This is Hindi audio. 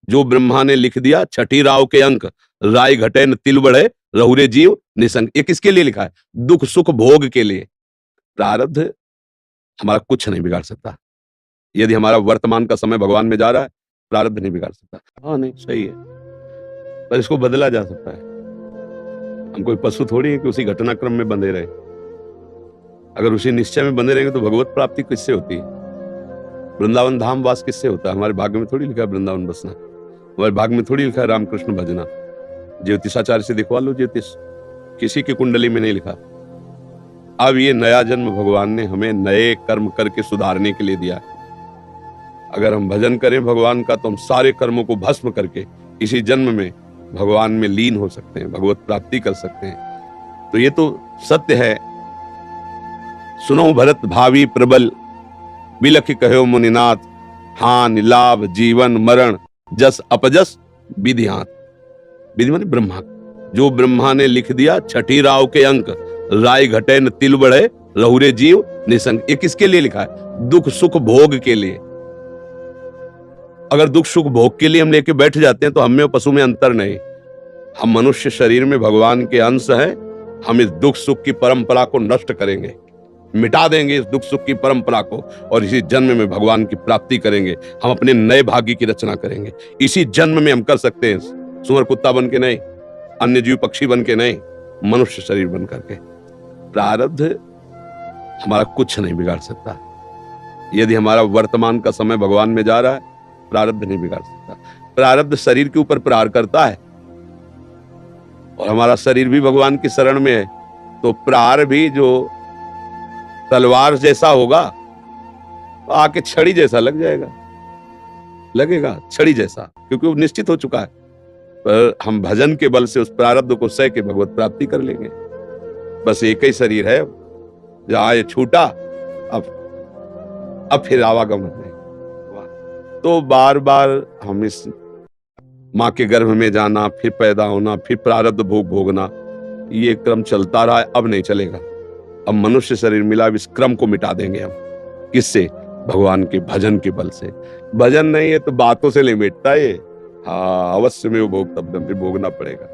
जो ब्रह्मा ने लिख दिया छठी राव के अंक, राय घटे न तिल बढ़े, रहुरे जीव निसंग। ये किसके लिए लिखा है? दुख सुख भोग के लिए। प्रारब्ध हमारा कुछ नहीं बिगाड़ सकता। यदि हमारा वर्तमान का समय भगवान में जा रहा है, प्रारब्ध नहीं बिगाड़ सकता। हाँ, नहीं सही है, पर इसको बदला जा सकता है। हम कोई पशु थोड़ी है कि उसी घटनाक्रम में बंधे रहे। अगर उसी निश्चय में बंधे रहेंगे तो भगवत प्राप्ति किससे होती है? वृंदावन धाम वास किससे होता है? हमारे भाग्य में थोड़ी लिखा है वृंदावन बसना, हमारे भाग्य में थोड़ी लिखा है रामकृष्ण भजना। ज्योतिषाचार्य से दिखवा लो ज्योतिष, किसी की कुंडली में नहीं लिखा। अब ये नया जन्म भगवान ने हमें नए कर्म करके सुधारने के लिए दिया है। अगर हम भजन करें भगवान का तो हम सारे कर्मों को भस्म करके इसी जन्म में भगवान में लीन हो सकते हैं, भगवत प्राप्ति कर सकते हैं। तो ये तो सत्य है। सुनो भरत भावी प्रबल, बिलख कहो मुनिनाथ, हानि लाभ जीवन मरण, जस अपजस विधियात। विधि माने ब्रह्मा। जो ब्रह्मा ने लिख दिया छठी राव के अंक, राय घटे न तिल बढ़े, रहुरे जीव निसंग। ये किसके लिए लिखा है? दुख सुख भोग के लिए। अगर दुख सुख भोग के लिए हम लेके बैठ जाते हैं तो हम में और पशु में अंतर नहीं। हम मनुष्य शरीर में भगवान के अंश हैं। हम इस दुख सुख की परंपरा को नष्ट करेंगे, मिटा देंगे इस दुख सुख की परंपरा को, और इसी जन्म में भगवान की प्राप्ति करेंगे। हम अपने नए भाग्य की रचना करेंगे। इसी जन्म में हम कर सकते हैं, सुअर कुत्ता बन के नहीं, अन्य जीव पक्षी बन के नहीं, मनुष्य शरीर बन करके। प्रारब्ध हमारा कुछ नहीं बिगाड़ सकता। यदि हमारा वर्तमान का समय भगवान में जा रहा है, प्रारब्ध नहीं बिगाड़ सकता। प्रारब्ध शरीर के ऊपर प्रहार करता है, और हमारा शरीर भी भगवान की शरण में है, तो प्रहार भी जो तलवार जैसा होगा, तो आके छड़ी जैसा लग जाएगा, लगेगा छड़ी जैसा, क्योंकि वो निश्चित हो चुका है। पर हम भजन के बल से उस प्रारब्ध को सह के भगवत प्राप्ति कर लेंगे। बस एक ही शरीर है, जहां ये छूटा, अब फिर आवागमन नहीं। तो बार बार हम इस माँ के गर्भ में जाना, फिर पैदा होना, फिर प्रारब्ध भोग भोगना, ये क्रम चलता रहा है। अब नहीं चलेगा। अब मनुष्य शरीर मिला, अब इस क्रम को मिटा देंगे हम। किससे? भगवान के भजन के बल से। भजन नहीं है तो बातों से नहीं मिटता ये। हाँ, अवश्य में वो भोग तब फिर भोगना पड़ेगा।